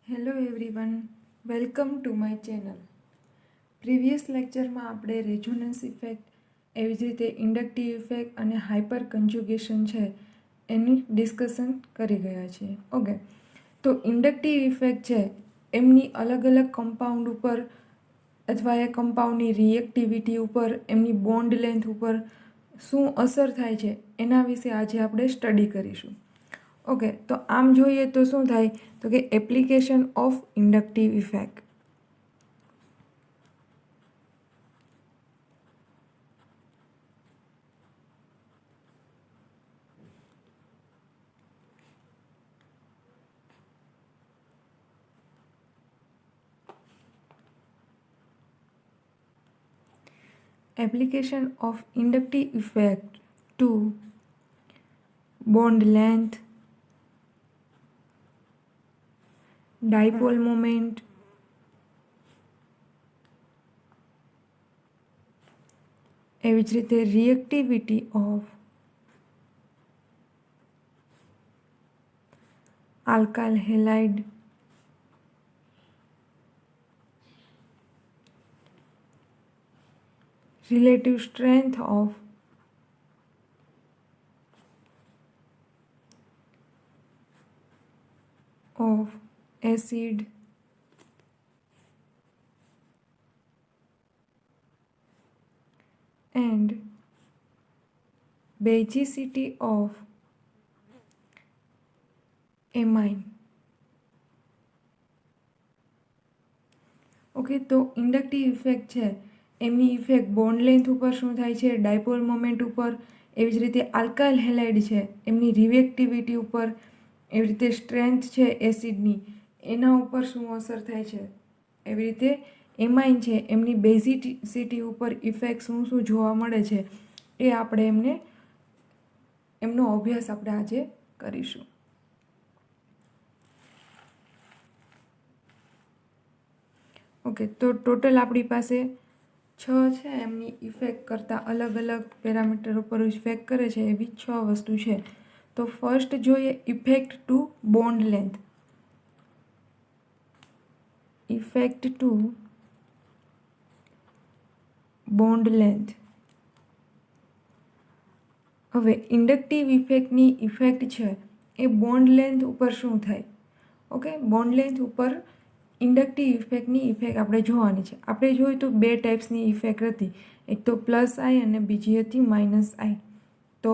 Hello everyone, welcome to my channel. Previous લેક્ચરમાં આપણે resonance effect, એવી જ રીતે ઇન્ડક્ટિવ ઇફેક્ટ અને હાઇપર કન્જ્યુગેશન છે એની ડિસ્કશન કરી ગયા છીએ. ઓકે, તો ઇન્ડક્ટિવ ઇફેક્ટ છે એમની અલગ અલગ કમ્પાઉન્ડ ઉપર અથવા એ કમ્પાઉન્ડની રિએક્ટિવિટી ઉપર, એમની બોન્ડ લેન્થ ઉપર શું અસર થાય છે એના વિશે આજે આપણે સ્ટડી કરીશું. ઓકે, તો આમ જોઈએ તો શું થાય તો કે application of inductive effect. Application of inductive effect to bond length, dipole moment, એવી જ રીતે reactivity of alkyl halide, relative strength of acid, and basicity of amine. Okay, તો ઇન્ડક્ટિવ ઇફેક્ટ છે એમની ઇફેક્ટ બોન્ડ લેન્થ ઉપર શું થાય છે, ડાયપોલ મોમેન્ટ ઉપર, એવી જ રીતે આલ્કાઇલ હેલાઇડ છે એમની રિએક્ટિવિટી ઉપર, એવી રીતે સ્ટ્રેન્થ છે એસિડની એના ઉપર શું અસર થાય છે, એવી રીતે એમાઇન છે એમની બેઝિસિટી ઉપર ઇફેક્ટ શું શું જોવા મળે છે એ આપણે એમનો અભ્યાસ આપણે આજે કરીશું. ઓકે, તો ટોટલ આપણી પાસે 6 છે એમની ઇફેક્ટ કરતાં અલગ અલગ પેરામીટર ઉપર ઇફેક્ટ કરે છે એવી 6 વસ્તુ છે. તો ફર્સ્ટ જોઈએ effect to bond length. Effect to bond length. હવે ઇન્ડક્ટિવ ઇફેક્ટની ઇફેક્ટ છે એ બોન્ડ લેન્થ ઉપર શું થાય. ઓકે, બોન્ડ લેન્થ ઉપર ઇન્ડક્ટિવ ઇફેક્ટની ઇફેક્ટ આપણે જોવાની છે. આપણે જોયું તો 2 ટાઈપ્સની ઇફેક્ટ હતી, એક તો પ્લસ આઈ અને બીજી હતી માઇનસ આઈ. તો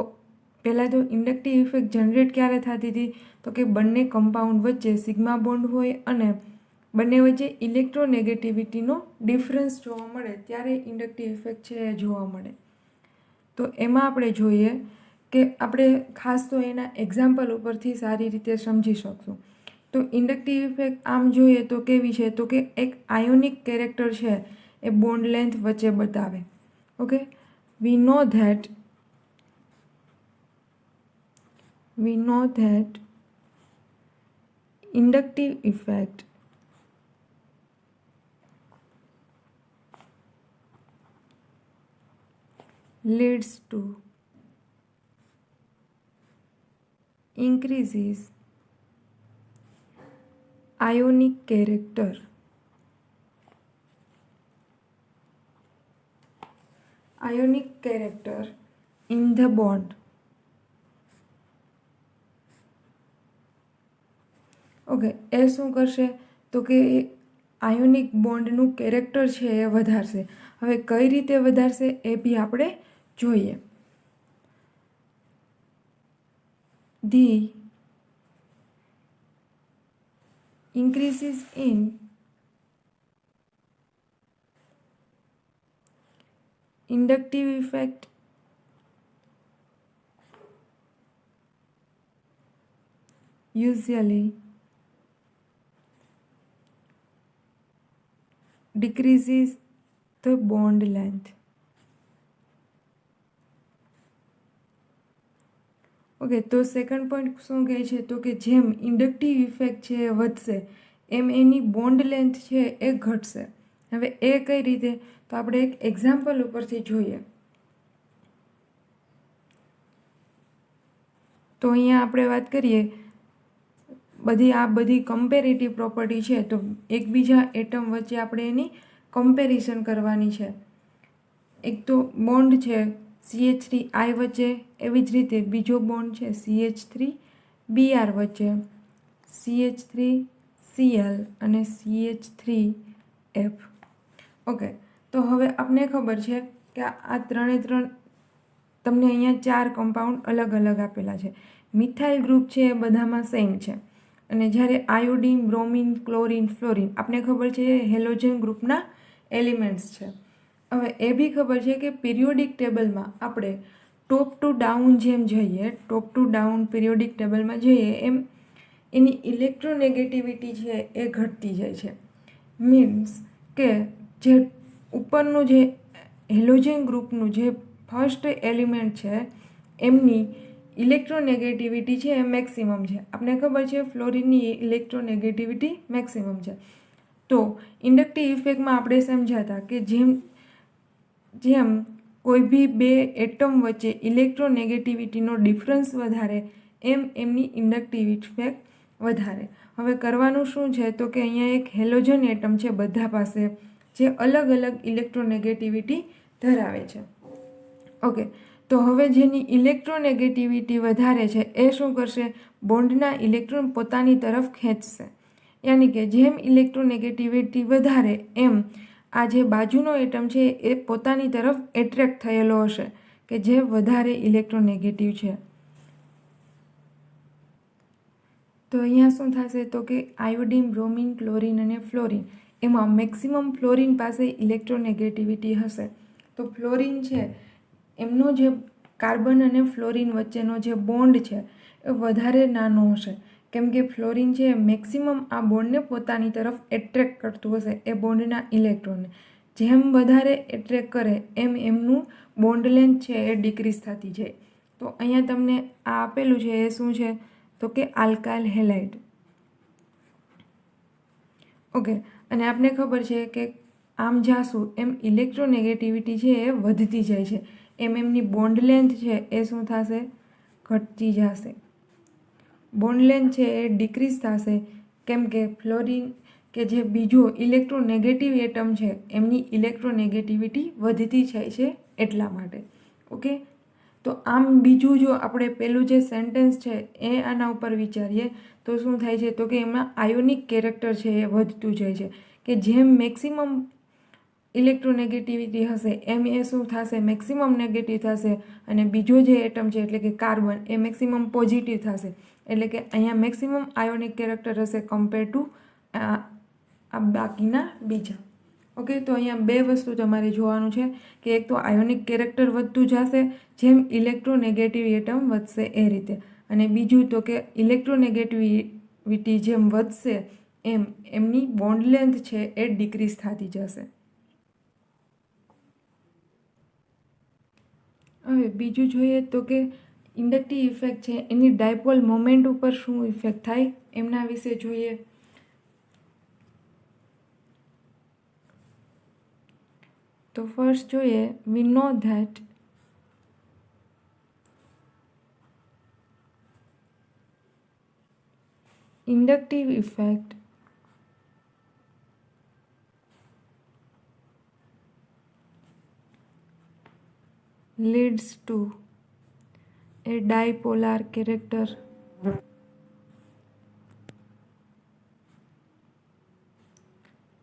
પહેલાં તો ઇન્ડક્ટિવ ઇફેક્ટ જનરેટ ક્યારે થતી હતી તો કે બંને કમ્પાઉન્ડ વચ્ચે સિગ્મા બોન્ડ હોય અને બંને વચ્ચે ઇલેક્ટ્રોનેગેટિવિટીનો ડિફરન્સ જોવા મળે ત્યારે ઇન્ડક્ટિવ ઇફેક્ટ છે એ જોવા મળે. તો એમાં આપણે જોઈએ કે આપણે ખાસ તો એના એક્ઝામ્પલ ઉપરથી સારી રીતે સમજી શકશું. તો ઇન્ડક્ટિવ ઇફેક્ટ આમ જોઈએ તો કેવી છે તો કે એક આયોનિક કેરેક્ટર છે એ બોન્ડ લેન્થ વચ્ચે બતાવે. Okay, we know that inductive effect leads to increases ionic character in the bond. Okay, એ શું કરશે તો કે આયોનિક બોન્ડનું કેરેક્ટર છે એ વધારશે. હવે કઈ રીતે વધારશે એ બી આપણે જોઈએ. The increases in inductive effect usually decreases the bond length. Okay, તો સેકન્ડ પોઈન્ટ શું કહે છે તો કે જેમ ઇન્ડક્ટિવ ઇફેક્ટ છે એ વધશે એમ એની બોન્ડ લેન્થ છે એ ઘટશે. હવે એ કઈ રીતે તો આપણે એક એક્ઝામ્પલ ઉપરથી જોઈએ. તો અહીંયા આપણે વાત કરીએ બધી કમ્પેરેટિવ પ્રોપર્ટી છે, તો એકબીજા એટમ વચ્ચે આપણે એની કમ્પેરિઝન કરવાની છે. એક તો બોન્ડ છે CH3I વચ્ચે, એવી જ રીતે બીજો બોન્ડ છે CH3Br વચ્ચે, CH3Cl અને CH3F. ઓકે, તો હવે આપણે ખબર છે કે આ ત્રણે તમને અહીંયા 4 કમ્પાઉન્ડ અલગ અલગ આપેલા છે. મિથાઇલ ગ્રુપ છે એ બધામાં સેમ છે. અને જ્યારે આયોડિન, બ્રોમિન, ક્લોરિન, ફ્લોરિન આપણે ખબર છે હેલોજન ગ્રુપના એલિમેન્ટ્સ છે. હવે એ બી ખબર છે કે પિરિયોડિક ટેબલમાં આપણે ટોપ ટુ ડાઉન જેમ જઈએ, ટોપ ટુ ડાઉન પિરિયોડિક ટેબલમાં જઈએ એમ એની ઇલેક્ટ્રોનેગેટિવિટી છે એ ઘટતી જાય છે. મીન્સ કે જે ઉપરનું જે હેલોજન ગ્રુપનું જે ફર્સ્ટ એલિમેન્ટ છે એમની ઇલેક્ટ્રોનેગેટિવિટી છે એ મેક્સિમમ છે. આપણે ખબર છે ફ્લોરિનની ઇલેક્ટ્રોનેગેટિવિટી મેક્સિમમ છે. તો ઇન્ડક્ટિવ ઇફેક્ટમાં આપણે સમજાતા કે જેમ કોઈ બી બે એટમ વચ્ચે ઇલેક્ટ્રોનેગેટિવિટીનો ડિફરન્સ વધારે એમ એમની ઇન્ડક્ટિવ ઇફેક્ટ વધારે. હવે કરવાનું શું છે તો કે અહીંયા એક હેલોજન એટમ છે બધા પાસે જે અલગ અલગ ઇલેક્ટ્રોનેગેટિવિટી ધરાવે છે. ઓકે, તો હવે જેની ઇલેક્ટ્રોનેગેટિવિટી વધારે છે એ શું કરશે? બોન્ડના ઇલેક્ટ્રોન પોતાની તરફ ખેંચશે. યાની કે જેમ ઇલેક્ટ્રોનેગેટિવિટી વધારે એમ આ જે બાજુનો એટમ છે એ પોતાની તરફ એટ્રેક્ટ થયેલો હશે કે જે વધારે ઇલેક્ટ્રોનેગેટિવ છે. તો અહીંયા શું થશે તો કે આયોડિન, બ્રોમિન, ક્લોરિન અને ફ્લોરિન એમાં મેક્સિમમ ફ્લોરિન પાસે ઇલેક્ટ્રોનેગેટિવિટી હશે. તો ફ્લોરિન છે એમનો જે કાર્બન અને ફ્લોરિન વચ્ચેનો જે બોન્ડ છે એ વધારે નાનો હશે, કેમ કે ફ્લોરિન છે મેક્સિમમ આ બોન્ડને પોતાની તરફ એટ્રેક્ટ કરતું હશે એ બોન્ડના ઇલેક્ટ્રોનને. જેમ વધારે એટ્રેક્ટ કરે એમ એમનું બોન્ડ લેન્થ છે એ ડિક્રીઝ થતી જાય. તો અહીંયા તમને આ આપેલું છે એ શું છે તો કે આલ્કાઇલ હેલાઇડ. ઓકે, અને આપને ખબર છે કે આમ જાશું એમ ઇલેક્ટ્રોનેગેટિવિટી છે એ વધતી જાય છે, એમ એમની બોન્ડ લેન્થ છે એ શું થશે? ઘટતી જશે. બોન્ડ લેન્થ છે એ ડિક્રીઝ થશે, કેમ કે ફ્લોરિન કે જે બીજો ઇલેક્ટ્રોનેગેટિવ એટમ છે એમની ઇલેક્ટ્રોનેગેટિવિટી વધતી જાય છે એટલા માટે. ઓકે, તો આમ બીજું જો આપણે પેલું જે સેન્ટેન્સ છે એ આના ઉપર વિચારીએ તો શું થાય છે તો કે એમાં આયોનિક કેરેક્ટર છે એ વધતું જાય છે, કે જેમ મેક્સિમમ ઇલેક્ટ્રોનેગેટિવિટી હશે એમ એ શું થશે? મેક્સિમમ નેગેટિવ થશે. અને બીજો જે એટમ છે એટલે કે કાર્બન એ મેક્સિમમ પોઝિટિવ થશે. એટલે કે અહીંયા મેક્સિમમ આયોનિક કેરેક્ટર હશે કમ્પેર ટુ આ બાકીના બીજા. ઓકે, તો અહીંયા બે વસ્તુ તમારે જોવાનું છે કે એક તો આયોનિક કેરેક્ટર વધતું જશે જેમ ઇલેક્ટ્રોનેગેટિવ એટમ વધશે એ રીતે, અને બીજું તો કે ઇલેક્ટ્રોનેગેટિવિટી જેમ વધશે એમ એમની બોન્ડ લેન્થ છે એ ડિક્રીઝ થતી જશે. હવે બીજું જોઈએ તો કે ઇન્ડક્ટિવ ઇફેક્ટ છે એની ડાયપોલ મોમેન્ટ ઉપર શું ઇફેક્ટ થાય એમના વિશે જોઈએ. તો ફર્સ્ટ જોઈએ, we know that inductive effect leads to a dipolar character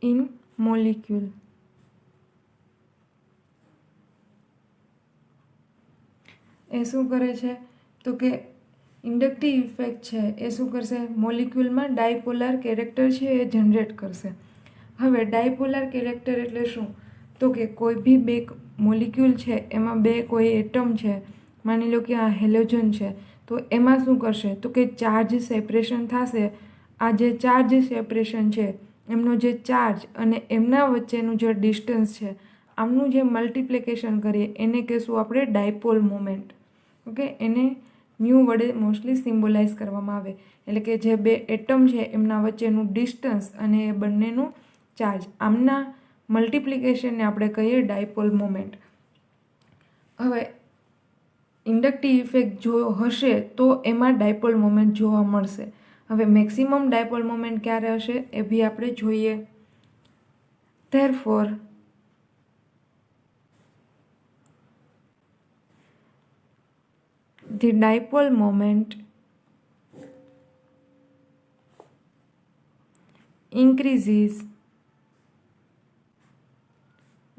in molecule. એ શું કરે છે તો કે ઇન્ડક્ટિવ ઇફેક્ટ છે એ શું કરશે? મોલિક્યુલમાં ડાયપોલાર કેરેક્ટર છે એ જનરેટ કરશે. હવે ડાયપોલાર કેરેક્ટર એટલે શું તો કે કોઈ બી બે મોલિક્યુલ છે એમાં બે કોઈ એટમ છે, માની લો કે આ હેલોજન છે, તો એમાં શું કરશે તો કે ચાર્જ સેપરેશન થશે. આ જે ચાર્જ સેપરેશન છે એમનો જે ચાર્જ અને એમના વચ્ચેનું જે ડિસ્ટન્સ છે આમનું જે મલ્ટિપ્લિકેશન કરીએ એને કહેશું આપણે ડાયપોલ મોમેન્ટ. ઓકે, એને મ્યુ વડે મોસ્ટલી સિમ્બોલાઇઝ કરવામાં આવે. એટલે કે જે બે એટમ છે એમના વચ્ચેનું ડિસ્ટન્સ અને એ બંનેનું ચાર્જ, આમના મલ્ટિપ્લિકેશનને આપણે કહીએ ડાયપોલ મોમેન્ટ. હવે ઇન્ડક્ટિવ ઇફેક્ટ જો હશે તો એમાં ડાયપોલ મોમેન્ટ જોવા મળશે. હવે મેક્સિમમ ડાયપોલ મોમેન્ટ ક્યારે હશે એ બી આપણે જોઈએ. Therefore, the dipole moment increases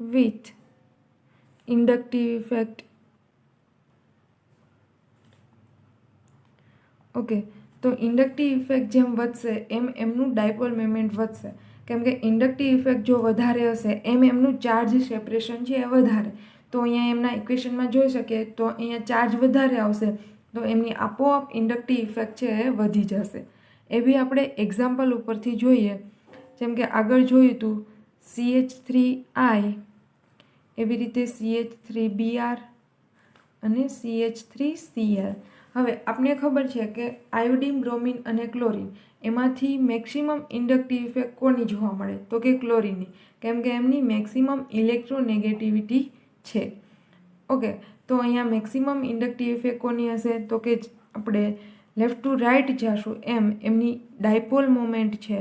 with inductive effect. Okay, તો ઇન્ડક્ટિવ ઇફેક્ટ જેમ વધશે એમ એમનું ડાયપોલ મોમેન્ટ વધશે, કેમ કે ઇન્ડક્ટિવ ઇફેક્ટ જો વધારે હશે એમ એમનું ચાર્જ સેપરેશન છે એ વધારે. તો અહીંયા એમના ઇક્વેશનમાં જોઈ શકીએ તો અહીંયા ચાર્જ વધારે આવશે તો એમની આપોઆપ ઇન્ડક્ટિવ ઇફેક્ટ છે એ વધી જશે. એ બી આપણે એક્ઝામ્પલ ઉપરથી જોઈએ. જેમ કે આગળ જોયું હતું CH3I, એવી રીતે CH3Br અને CH3Cl. હવે આપણે ખબર છે કે આયોડિન, બ્રોમિન અને ક્લોરિન એમાંથી મેક્સિમમ ઇન્ડક્ટિવ ઇફેક્ટ કોની જોવા મળે તો કે ક્લોરિનની, કેમ કે એમની મેક્સિમમ ઇલેક્ટ્રોનેગેટિવિટી છે. ઓકે, તો અહીંયા મેક્સિમમ ઇન્ડક્ટિવ ઇફેક્ટ કોની હશે તો કે આપણે લેફ્ટ ટુ રાઇટ જશું એમ એમની ડાયપોલ મોમેન્ટ છે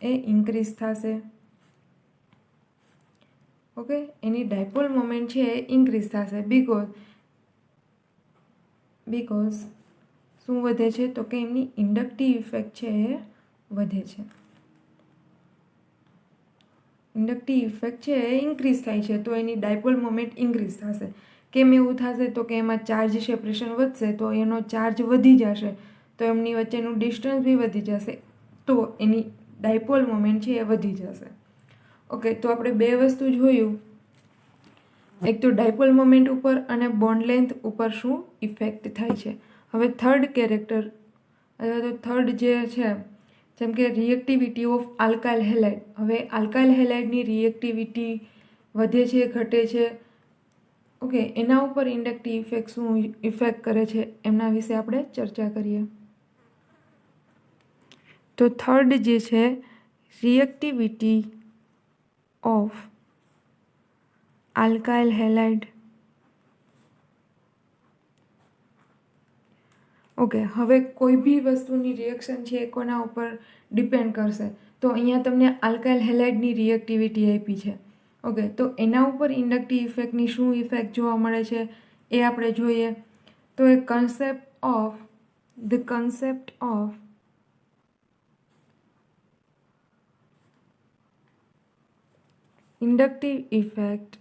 એ ઇન્ક્રીઝ થશે. ઓકે, એની ડાયપોલ મોમેન્ટ છે એ ઇન્ક્રીઝ થશે બીકોઝ શું વધે છે તો કે એમની ઇન્ડક્ટિવ ઇફેક્ટ છે એ વધે છે. ઇન્ડક્ટિવ ઇફેક્ટ છે એ ઇન્ક્રીઝ થાય છે તો એની ડાયપોલ મોમેન્ટ ઇન્ક્રીઝ થશે. કેમ એવું થશે તો કે એમાં ચાર્જ સેપરેશન વધશે તો એનો ચાર્જ વધી જશે તો એમની વચ્ચેનું ડિસ્ટન્સ બી વધી જશે તો એની ડાયપોલ મોમેન્ટ છે એ વધી જશે. ઓકે, તો આપણે બે વસ્તુ જોયું, એક તો ડાયપોલ મોમેન્ટ ઉપર અને બોન્ડ લેન્થ ઉપર શું ઇફેક્ટ થાય છે. હવે થર્ડ કેરેક્ટર અથવા તો થર્ડ જે છે જેમ કે રિએક્ટિવિટી ઓફ આલ્કાઇલ હેલાઇડ. હવે આલ્કાઇલ હેલાઇડની રિએક્ટિવિટી વધે છે, ઘટે છે. ઓકે, એના ઉપર ઇન્ડક્ટિવ ઇફેક્ટ શું ઇફેક્ટ કરે છે એમના વિશે આપણે ચર્ચા કરીએ. તો થર્ડ જે છે reactivity of alkyl halide. Okay, હવે કોઈ બી વસ્તુની રિએક્શન છે એ કોના ઉપર ડિપેન્ડ કરશે તો અહીંયા તમને આલ્કાઇલ હેલાઇડની રિએક્ટિવિટી આપી છે. ઓકે, તો એના ઉપર ઇન્ડક્ટિવ ઇફેક્ટની શું ઇફેક્ટ જોવા મળે છે એ આપણે જોઈએ. તો એ concept of inductive effect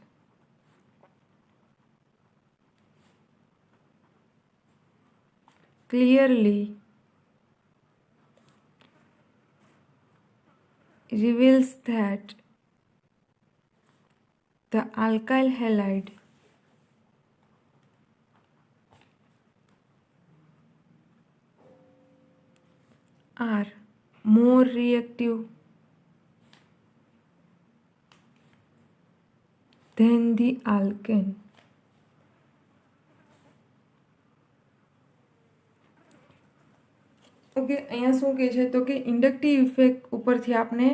clearly reveals that the alkyl halide are more reactive than the alkane. Okay, અહીંયા શું કહે છે તો કે ઇન્ડક્ટિવ ઇફેક્ટ ઉપરથી આપણે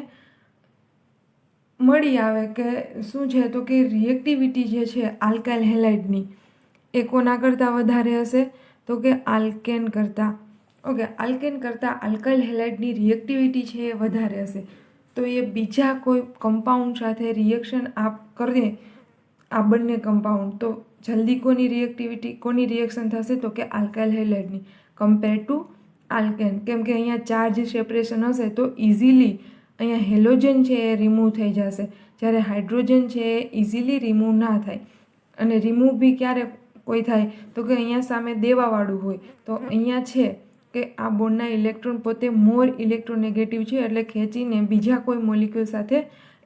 મળી આવે કે શું છે તો કે રિએક્ટિવિટી જે છે આલ્કાઇલ હેલાઇડની એ કોના કરતાં વધારે હશે તો કે આલ્કેન કરતાં. ઓકે, આલ્કેન કરતાં આલ્કાઇલ હેલાઇડની રિએક્ટિવિટી છે એ વધારે હશે તો એ બીજા કોઈ કમ્પાઉન્ડ સાથે રિએક્શન કરે આ બંને કમ્પાઉન્ડ તો જલ્દી કોની રિએક્શન થશે તો કે આલ્કાઇલ હેલાઇડની કમ્પેર ટુ આલ્કેન. કેમ કે અહીંયા ચાર્જ સેપરેશન હશે તો ઇઝીલી અહીંયા હેલોજન છે એ રિમૂવ થઈ જશે, જ્યારે હાઇડ્રોજન છે એ ઇઝીલી રિમૂવ ના થાય. અને રિમૂવ બી ક્યારે કોઈ થાય તો કે અહીંયા સામે દેવાવાળું હોય તો અહીંયા છે કે આ બોન્ડના ઇલેક્ટ્રોન પોતે મોર ઇલેક્ટ્રોનેગેટિવ છે એટલે ખેંચીને બીજા કોઈ મોલિક્યુલ સાથે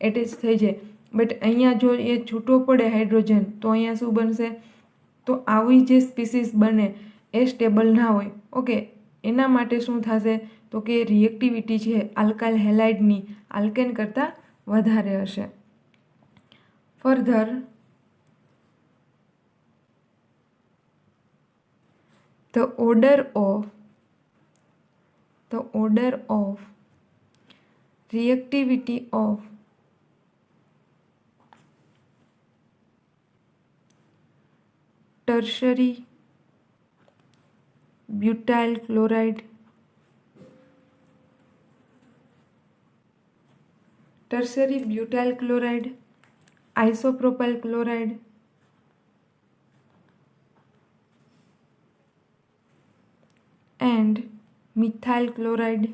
એટેચ થઈ જાય. બટ અહીંયા જો એ છૂટો પડે હાઇડ્રોજન તો અહીંયા શું બનશે તો આવી જે સ્પીસીસ બને એ સ્ટેબલ ના હોય. ઓકે, એના માટે શું થશે તો કે રિએક્ટિવિટી છે આલ્કાઇલ હેલાઇડની આલ્કેન કરતાં વધારે હશે. Further the order of reactivity of tertiary butyl chloride tertiary butyl chloride, isopropyl chloride, and methyl chloride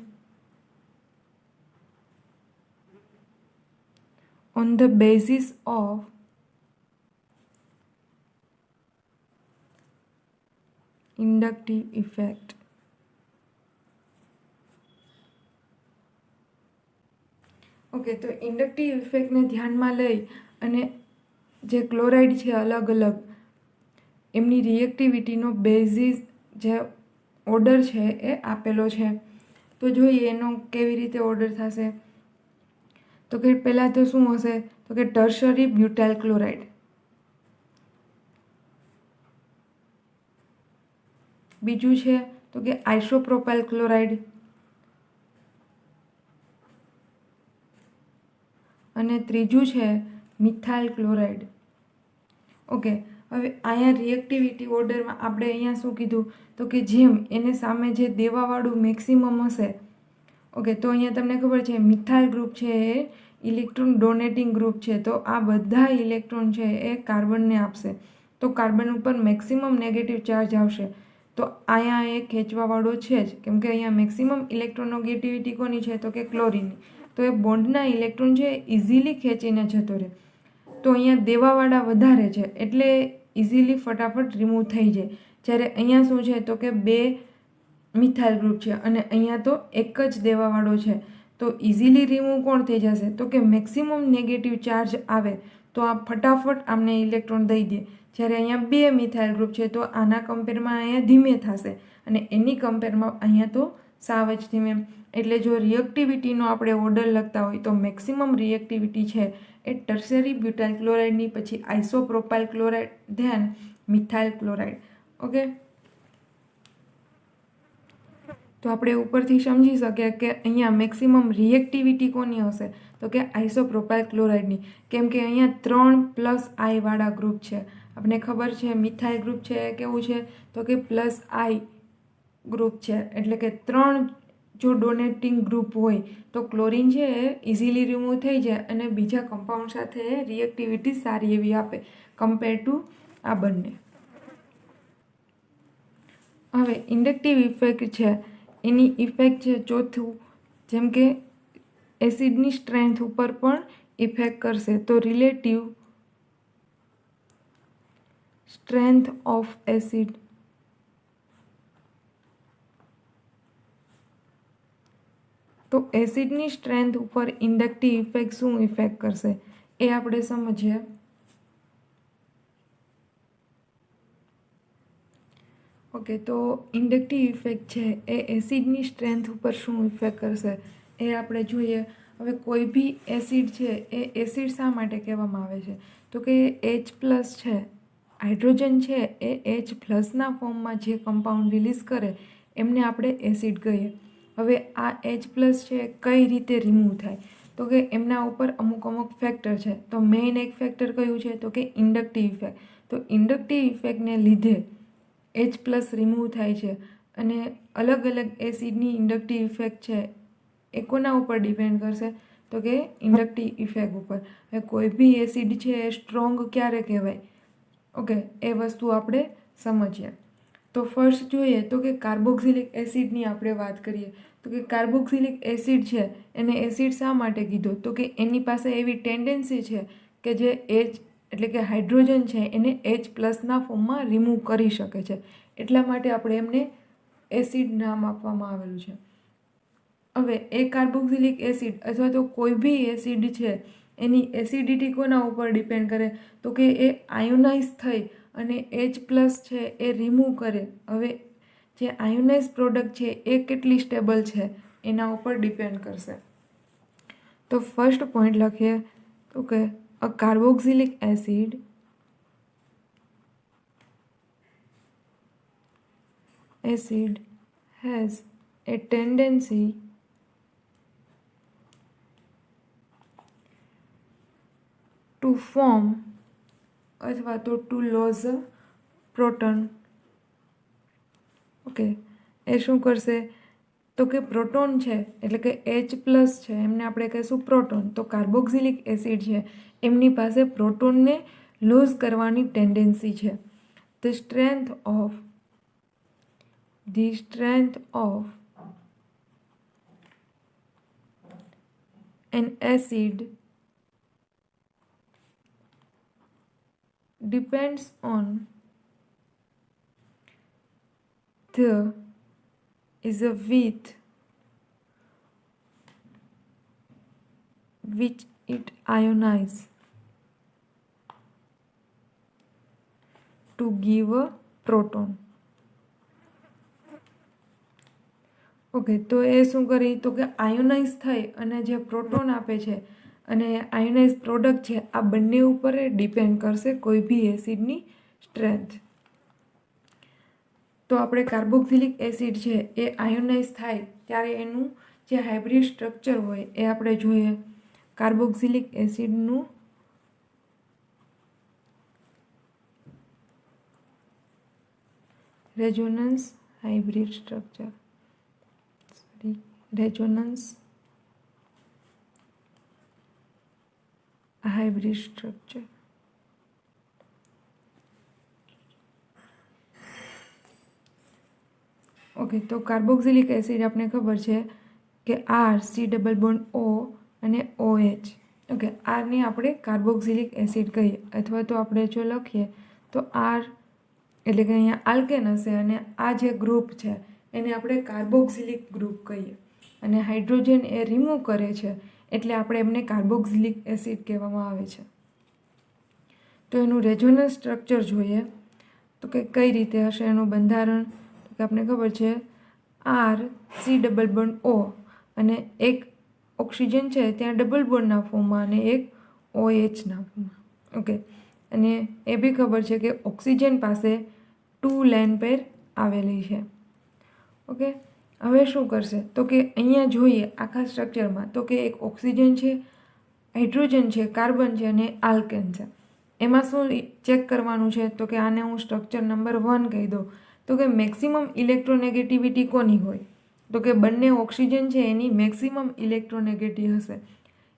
on the basis of inductive effect. Okay, તો ઇન્ડક્ટિવ ઇફેક્ટને ધ્યાનમાં લઈ અને જે ક્લોરાઇડ છે અલગ અલગ એમની રિએક્ટિવિટીનો બેઝિસ જે ઓર્ડર છે એ આપેલો છે. તો જોઈએ એનો કેવી રીતે ઓર્ડર થશે. તો કે પહેલાં તો શું હશે, તો કે ટર્શરી બ્યુટાઇલ ક્લોરાઇડ, બીજું છે તો કે આઇસોપ્રોપાઇલ ક્લોરાઇડ, અને ત્રીજું છે મિથાઇલ ક્લોરાઇડ. ઓકે, હવે અહીંયા રિએક્ટિવિટી ઓર્ડરમાં આપણે અહીંયા શું કીધું, તો કે જેમ એને સામે જે દેવાવાળું મેક્સિમમ હશે. ઓકે, તો અહીંયા તમને ખબર છે મિથાઇલ ગ્રુપ છે એ ઇલેક્ટ્રોન ડોનેટિંગ ગ્રુપ છે, તો આ બધા ઇલેક્ટ્રોન છે એ કાર્બનને આપશે, તો કાર્બન ઉપર મેક્સિમમ નેગેટિવ ચાર્જ આવશે. તો અહીંયા એ ખેંચવાવાળો છે જ, કેમ કે અહીંયા મેક્સિમમ ઇલેક્ટ્રોનેગેટિવિટી કોની છે, તો કે ક્લોરિનની. તો એ બોન્ડના ઇલેક્ટ્રોન છે એ ઇઝીલી ખેંચીને જતો રહે. તો અહીંયા દેવાવાળા વધારે છે એટલે ઇઝીલી ફટાફટ રિમૂવ થઈ જાય. જ્યારે અહીંયા શું છે, તો કે 2 મિથાઇલ ગ્રુપ છે અને અહીંયા તો એક જ દેવાવાળો છે, તો ઇઝીલી રિમૂવ કોણ થઈ જશે, તો કે મેક્સિમમ નેગેટિવ ચાર્જ આવે તો આ ફટાફટ આમને ઇલેક્ટ્રોન દઈ દે. જ્યારે અહીંયા 2 મિથાઇલ ગ્રુપ છે તો આના કમ્પેરમાં અહીંયા ધીમે થશે અને એની કમ્પેરમાં અહીંયા તો સાવ જ ધીમે. એટલે જો રિએક્ટિવિટીનો આપણે ઓર્ડર લખતા હોય તો મેક્સિમમ રિએક્ટિવિટી છે એ ટર્શરી બ્યુટાઇલ ક્લોરાઇડની, પછી isopropyl chloride, then methyl chloride. Okay, તો આપણે ઉપરથી સમજી શકીએ કે અહીંયા મેક્સિમમ રિએક્ટિવિટી કોની હશે, તો કે આઇસોપ્રોપાઇલ ક્લોરાઇડની, કેમ કે અહીંયા 3+I વાળા ગ્રુપ છે. આપણે ખબર છે મિથાઇલ ગ્રુપ છે એ કેવું છે, તો કે +I ગ્રુપ છે, એટલે કે 3 જો ડોનેટિંગ ગ્રુપ હોય તો ક્લોરિન છે એ ઇઝીલી રિમૂવ થઈ જાય અને બીજા કમ્પાઉન્ડ સાથે રિએક્ટિવિટી સારી એવી આપે કમ્પેર ટુ આ બંને. હવે ઇન્ડક્ટિવ ઇફેક્ટ છે એની ઇફેક્ટ છે ચોથું, જેમ કે એસિડની સ્ટ્રેન્થ ઉપર પણ ઇફેક્ટ કરશે. તો રિલેટિવ સ્ટ્રેન્થ ઓફ એસિડ, તો એસિડની સ્ટ્રેન્થ ઉપર ઇન્ડક્ટિવ ઇફેક્ટ શું ઇફેક્ટ કરશે એ આપણે સમજીએ. ઓકે, તો ઇન્ડક્ટિવ ઇફેક્ટ છે એ એસિડની સ્ટ્રેન્થ ઉપર શું ઇફેક્ટ કરશે એ આપણે જોઈએ. હવે કોઈ બી એસિડ છે એ એસિડ શા માટે કહેવામાં આવે છે, તો કે H+ છે, હાઇડ્રોજન છે એ H+ના ફોર્મમાં જે કમ્પાઉન્ડ રિલીઝ કરે એમને આપણે એસિડ કહીએ. હવે આ H+ છે કઈ રીતે રિમૂવ થાય, તો કે એમના ઉપર અમુક ફેક્ટર છે. તો મેઇન એક ફેક્ટર કયું છે, તો કે ઇન્ડક્ટિવ ઇફેક્ટ. તો ઇન્ડક્ટિવ ઇફેક્ટને લીધે H+ રિમૂવ થાય છે અને અલગ અલગ એસિડની ઇન્ડક્ટિવ ઇફેક્ટ છે એ કોના ઉપર ડિપેન્ડ કરશે, તો કે ઇન્ડક્ટિવ ઇફેક્ટ ઉપર. હવે કોઈ બી એસિડ છે એ સ્ટ્રોંગ ક્યારે કહેવાય, ઓકે, એ વસ્તુ આપણે સમજીએ. તો ફર્સ્ટ જોઈએ તો કે કાર્બોક્સિલિક એસિડની આપણે વાત કરીએ. તો કે કાર્બોક્સિલિક એસિડ છે એને એસિડ શા માટે કીધો, તો કે એની પાસે એવી ટેન્ડન્સી છે કે જે H એટલે કે હાઇડ્રોજન છે એને H+ના ફોર્મમાં રિમૂવ કરી શકે છે, એટલા માટે આપણે એમને એસિડ નામ આપવામાં આવેલું છે. હવે એ કાર્બોક્સિલિક એસિડ અથવા તો કોઈ બી એસિડ છે એની એસિડિટી કોના ઉપર ડિપેન્ડ કરે, તો કે એ આયોનાઇઝ થઈ અને H+ છે એ રિમૂવ કરે. હવે જે આયોનાઇઝ પ્રોડક્ટ છે એ કેટલી સ્ટેબલ છે એના ઉપર ડિપેન્ડ કરશે. તો ફર્સ્ટ પોઈન્ટ લખીએ તો કે a carboxylic acid has a tendency to form અથવા તો ટુ લોઝ પ્રોટોન. ઓકે, એ શું કરશે, તો કે પ્રોટોન છે એટલે કે H+ છે એમને આપણે કહીશું પ્રોટોન. તો કાર્બોક્સિલિક એસિડ છે એમની પાસે પ્રોટોનને લૂઝ કરવાની ટેન્ડન્સી છે. The strength of an acid depends on the width which it ionizes to give a proton. Okay, તો એ શું કરી તો કે આયોનાઇઝ થઈ અને જે પ્રોટોન આપે છે અને આયોનાઇઝ પ્રોડક્ટ છે આ બંને ઉપર ડિપેન્ડ કરશે કોઈ બી એસિડની સ્ટ્રેન્થ. તો આપણે કાર્બોક્સિલિક એસિડ છે એ આયોનાઇઝ થાય ત્યારે એનું જે હાઇબ્રિડ સ્ટ્રક્ચર હોય એ આપણે જોઈએ. કાર્બોક્સિલિક એસિડનું રેઝોનન્સ હાઇબ્રિડ સ્ટ્રક્ચર ઓકે, તો કાર્બોક્સિલિક એસિડ આપણે ખબર છે કે R, COO અને OH. ઓકે, આરને આપણે કાર્બોક્સિલિક એસિડ કહીએ અથવા તો આપણે જો લખીએ તો R એટલે કે અહીંયા આલ્કેન હશે અને આ જે ગ્રુપ છે એને આપણે કાર્બોક્સિલિક ગ્રુપ કહીએ અને હાઇડ્રોજન એ રિમૂવ કરે છે એટલે આપણે એમને કાર્બોક્સિલિક એસિડ કહેવામાં આવે છે. તો એનું રેઝોનન્સ સ્ટ્રક્ચર જોઈએ તો કે કઈ રીતે હશે એનું બંધારણ. તો કે આપણે ખબર છે R, COO અને એક ઓક્સિજન છે ત્યાં ડબલ બોન્ડના ફોર્મમાં અને એક OHના ફોર્મમાં. ઓકે, અને એ બી ખબર છે કે ઓક્સિજન પાસે 2 લાઇન પેર આવેલી છે. ઓકે, હવે શું કરશે તો કે અહીંયા જોઈએ આખા સ્ટ્રક્ચરમાં તો કે એક ઓક્સિજન છે, હાઇડ્રોજન છે, કાર્બન છે અને આલ્કેન છે. એમાં શું ચેક કરવાનું છે તો કે આને હું સ્ટ્રક્ચર નંબર 1 કહી દઉં. તો કે મેક્સિમમ ઇલેક્ટ્રોનેગેટિવિટી કોની હોય તો કે બંને ઓક્સિજન છે એની મેક્સિમમ ઇલેક્ટ્રોનેગેટિવ હશે.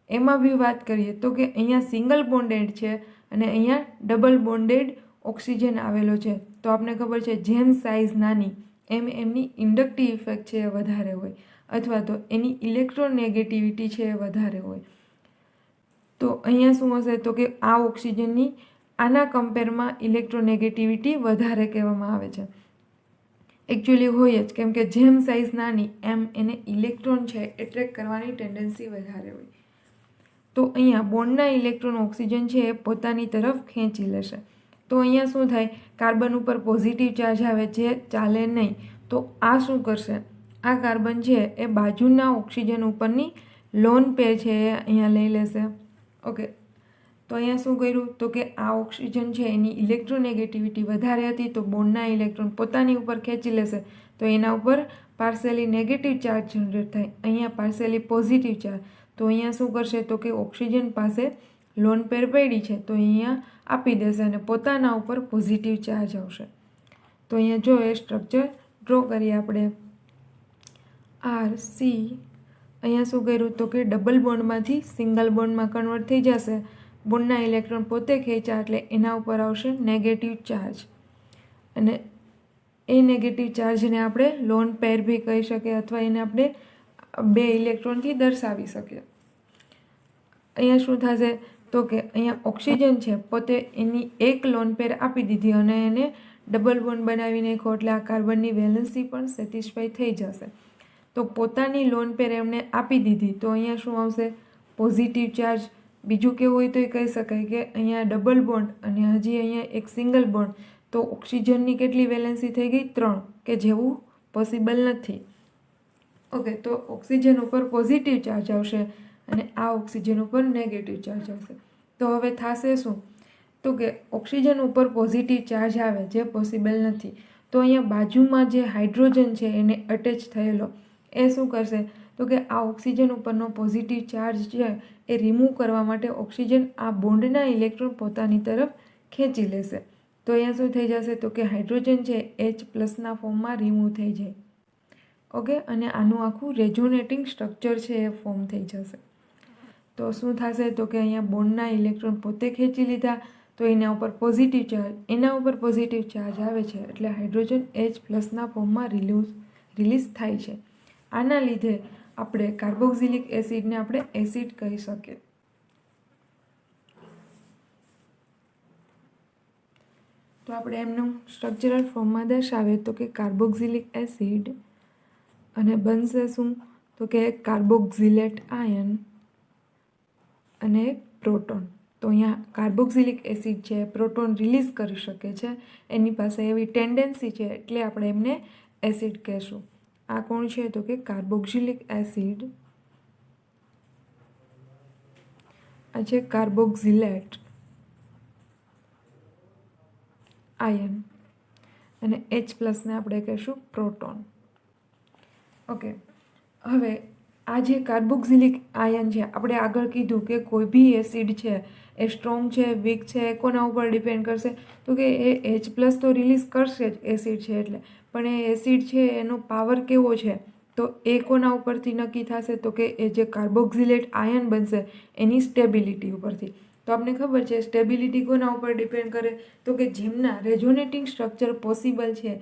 એમાં બી વાત કરીએ તો કે અહીંયા સિંગલ બોન્ડેડ છે અને અહીંયા ડબલ બોન્ડેડ ઓક્સિજન આવેલો છે. તો આપણે ખબર છે જેમ સાઇઝ નાની એમ એમની ઇન્ડક્ટિવ ઇફેક્ટ છે એ વધારે હોય અથવા તો એની ઇલેક્ટ્રોનેગેટિવિટી છે એ વધારે હોય. તો અહીંયા શું હશે તો કે આ ઓક્સિજનની આના કમ્પેરમાં ઇલેક્ટ્રોનેગેટિવિટી વધારે કહેવામાં આવે છે. એકચ્યુઅલી હોય જ કેમ કે જેમ સાઇઝ નાની એમ એને ઇલેક્ટ્રોન છે એટ્રેક્ટ કરવાની ટેન્ડન્સી વધારે હોય. તો અહીંયા બોન્ડના ઇલેક્ટ્રોન ઓક્સિજન છે એ પોતાની તરફ ખેંચી લેશે. તો અહીંયા શું થાય કાર્બન ઉપર પોઝિટિવ ચાર્જ આવે જે ચાલે નહીં. તો આ શું કરશે આ કાર્બન છે એ બાજુના ઓક્સિજન ઉપરની લોન પેર છે એ અહીંયા લઈ લેશે. ઓકે, તો અહીંયા શું કર્યું તો કે આ ઓક્સિજન છે એની ઇલેક્ટ્રોનેગેટિવિટી વધારે હતી તો બોન્ડના ઇલેક્ટ્રોન પોતાની ઉપર ખેંચી લેશે તો એના ઉપર પાર્શિયલી નેગેટિવ ચાર્જ જનરેટ થાય. અહીંયા પાર્શિયલી પોઝિટિવ ચાર્જ. તો અહીંયા શું કરશે તો કે ઓક્સિજન પાસે લોન પેર પડી છે તો અહીંયા આપી દેશે અને પોતાના ઉપર પોઝિટિવ ચાર્જ આવશે. તો અહીંયા જો એ સ્ટ્રક્ચર ડ્રો કરીએ આપણે RC. અહીંયા શું કર્યું તો કે ડબલ બોન્ડમાંથી સિંગલ બોન્ડમાં કન્વર્ટ થઈ જશે. બોન્ડના ઇલેક્ટ્રોન પોતે ખેંચ્યા એટલે એના ઉપર આવશે નેગેટિવ ચાર્જ અને એ નેગેટિવ ચાર્જને આપણે લોન પેર બી કહી શકીએ અથવા એને આપણે 2 ઇલેક્ટ્રોનથી દર્શાવી શકીએ. અહીંયા શું થશે તો કે અહીંયા ઓક્સિજન છે પોતે એની એક લોન પેર આપી દીધી અને એને ડબલ બોન્ડ બનાવી નાખ્યો એટલે આ કાર્બનની વેલેન્સી પણ સેટિસ્ફાઈ થઈ જશે. તો પોતાની લોન પેર એમને આપી દીધી તો અહીંયા શું આવશે પોઝિટિવ ચાર્જ. બીજું કેવું હોય તો એ કહી શકાય કે અહીંયા ડબલ બોન્ડ અને હજી અહીંયા એક સિંગલ બોન્ડ તો ઓક્સિજનની કેટલી વેલેન્સી થઈ ગઈ 3 કે જેવું પોસિબલ નથી. ઓકે, તો ઓક્સિજન ઉપર પોઝિટિવ ચાર્જ આવશે અને આ ઓક્સિજન ઉપર નેગેટિવ ચાર્જ આવશે. તો હવે થશે શું તો કે ઓક્સિજન ઉપર પોઝિટિવ ચાર્જ આવે જે પોસિબલ નથી. તો અહીંયા બાજુમાં જે હાઇડ્રોજન છે એને અટેચ થયેલો એ શું કરશે તો કે આ ઓક્સિજન ઉપરનો પોઝિટિવ ચાર્જ છે એ રિમૂવ કરવા માટે ઓક્સિજન આ બોન્ડના ઇલેક્ટ્રોન પોતાની તરફ ખેંચી લેશે. તો અહીંયા શું થઈ જશે તો કે હાઇડ્રોજન છે H+ ફોર્મમાં રિમૂવ થઈ જાય. ઓકે, અને આનું આખું રેઝોનેટિંગ સ્ટ્રક્ચર છે એ ફોર્મ થઈ જશે. તો શું થશે તો કે અહીંયા બોન્ડના ઇલેક્ટ્રોન પોતે ખેંચી લીધા, તો એના ઉપર પોઝિટિવ ચાર્જ આવે છે, એટલે હાઇડ્રોજન H+ના ફોર્મમાં રિલીઝ થાય છે. આના લીધે આપણે કાર્બોક્સિલિક એસિડને આપણે એસિડ કહી શકીએ. તો આપણે એમનું સ્ટ્રક્ચરલ ફોર્મમાં દર્શાવીએ તો કે કાર્બોક્સિલિક એસિડ અને બનશે શું તો કે કાર્બોક્સિલેટ આયન અને એક પ્રોટોન. તો અહીંયા કાર્બોક્સિલિક એસિડ છે પ્રોટોન રિલીઝ કરી શકે છે, એની પાસે એવી ટેન્ડન્સી છે, એટલે આપણે એમને એસિડ કહેશું. આ કોણ છે તો કે કાર્બોક્સિલિક એસિડ, આ છે કાર્બોક્સિલેટ આયન અને H+ને આપણે કહીશું પ્રોટોન. ઓકે, હવે આ જે કાર્બોક્સિલિક આયન છે, આપણે આગળ કીધું કે કોઈ બી એસિડ છે એ સ્ટ્રોંગ છે, વીક છે, કોના ઉપર ડિપેન્ડ કરશે તો કે એ H+ તો રિલીઝ કરશે જ એસિડ છે એટલે, પણ એ એસિડ છે એનો પાવર કેવો છે તો એ કોના ઉપરથી નક્કી થશે તો કે એ જે કાર્બોક્સિલેટ આયન બનશે એની સ્ટેબિલિટી ઉપરથી. તો આપણને ખબર છે સ્ટેબિલિટી કોના ઉપર ડિપેન્ડ કરે તો કે જેમના રેઝોનેટિંગ સ્ટ્રક્ચર પોસિબલ છે